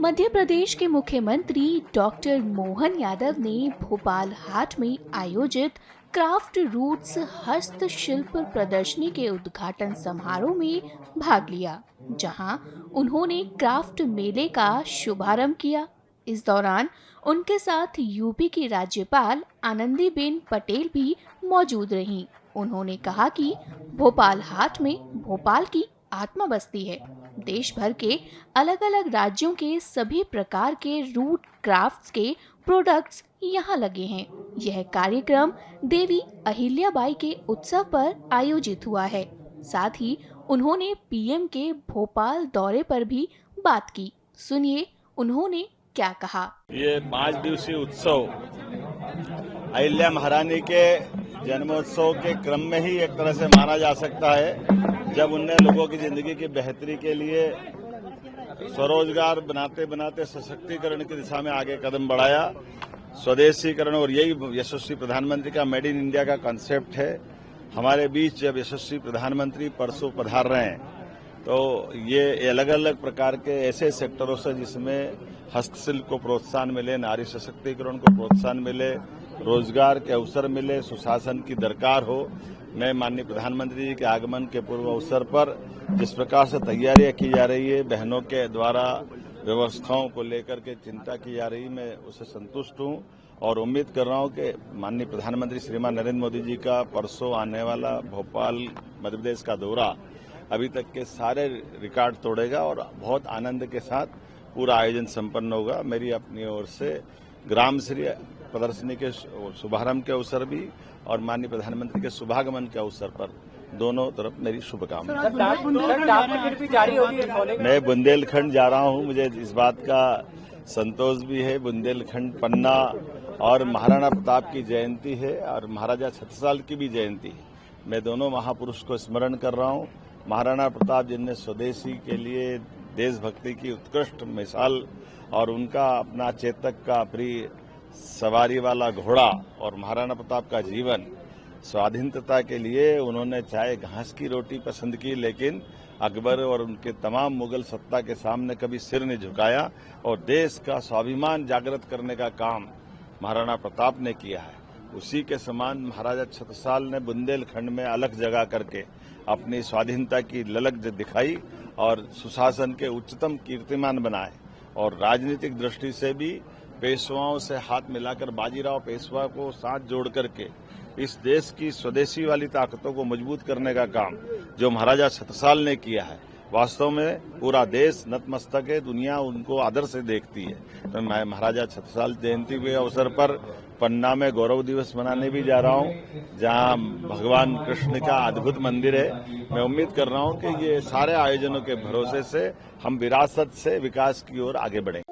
मध्य प्रदेश के मुख्यमंत्री डॉक्टर मोहन यादव ने भोपाल हाट में आयोजित क्राफ्ट रूट्स हस्तशिल्प प्रदर्शनी के उद्घाटन समारोह में भाग लिया, जहां उन्होंने क्राफ्ट मेले का शुभारंभ किया। इस दौरान उनके साथ यूपी की राज्यपाल आनंदीबेन पटेल भी मौजूद रहीं। उन्होंने कहा कि भोपाल हाट में भोपाल की आत्मा बसती है। देश भर के अलग अलग राज्यों के सभी प्रकार के रूट क्राफ्ट्स के प्रोडक्ट्स यहाँ लगे हैं। यह कार्यक्रम देवी अहिल्याबाई के उत्सव पर आयोजित हुआ है। साथ ही उन्होंने पीएम के भोपाल दौरे पर भी बात की। सुनिए उन्होंने क्या कहा। ये 5 दिवसीय उत्सव अहिल्या महारानी के जन्मोत्सव के क्रम में ही एक तरह से माना जा सकता है, जब उनने लोगों की जिंदगी की बेहतरी के लिए स्वरोजगार बनाते बनाते सशक्तिकरण की दिशा में आगे कदम बढ़ाया। स्वदेशीकरण, और यही यशस्वी प्रधानमंत्री का मेड इन इंडिया का कॉन्सेप्ट है। हमारे बीच जब यशस्वी प्रधानमंत्री परसों पधार रहे हैं, तो ये अलग अलग प्रकार के ऐसे सेक्टरों से जिसमें हस्तशिल्प को प्रोत्साहन मिले, नारी सशक्तिकरण को प्रोत्साहन मिले, रोजगार के अवसर मिले, सुशासन की दरकार हो। मैं माननीय प्रधानमंत्री जी के आगमन के पूर्व अवसर पर जिस प्रकार से तैयारियां की जा रही है, बहनों के द्वारा व्यवस्थाओं को लेकर के चिंता की जा रही, मैं उससे संतुष्ट हूं और उम्मीद कर रहा हूं कि माननीय प्रधानमंत्री श्रीमान नरेंद्र मोदी जी का परसों आने वाला भोपाल मध्य प्रदेश का दौरा अभी तक के सारे रिकॉर्ड तोड़ेगा और बहुत आनंद के साथ पूरा आयोजन संपन्न होगा। मेरी अपनी ओर से ग्राम श्री प्रदर्शनी के शुभारंभ के अवसर भी और माननीय प्रधानमंत्री के शुभागमन के अवसर पर दोनों तरफ मेरी शुभकामनाएं। मैं बुंदेलखंड जा रहा हूं, मुझे इस बात का संतोष भी है। बुंदेलखंड, पन्ना और महाराणा प्रताप की जयंती है और महाराजा छत्रसाल की भी जयंती है। मैं दोनों महापुरुष को स्मरण कर रहा हूं। महाराणा प्रताप जिनने स्वदेशी के लिए देशभक्ति की उत्कृष्ट मिसाल और उनका अपना चेतक का प्रिय सवारी वाला घोड़ा और महाराणा प्रताप का जीवन, स्वाधीनता के लिए उन्होंने चाहे घास की रोटी पसंद की, लेकिन अकबर और उनके तमाम मुगल सत्ता के सामने कभी सिर नहीं झुकाया और देश का स्वाभिमान जागृत करने का काम महाराणा प्रताप ने किया है। उसी के समान महाराजा छत्रसाल ने बुंदेलखंड में अलग जगह करके अपनी स्वाधीनता की ललक दिखाई और सुशासन के उच्चतम कीर्तिमान बनाए और राजनीतिक दृष्टि से भी पेशवाओं से हाथ मिलाकर बाजीराव पेशवा को साथ जोड़ करके इस देश की स्वदेशी वाली ताकतों को मजबूत करने का काम जो महाराजा छत्रसाल ने किया है, वास्तव में पूरा देश नतमस्तक है, दुनिया उनको आदर से देखती है। तो मैं महाराजा छत्रसाल जयंती के अवसर पर पन्ना में गौरव दिवस मनाने भी जा रहा हूं, जहां भगवान कृष्ण का अद्भुत मंदिर है। मैं उम्मीद कर रहा हूं कि ये सारे आयोजनों के भरोसे से हम विरासत से विकास की ओर आगे बढ़ेंगे।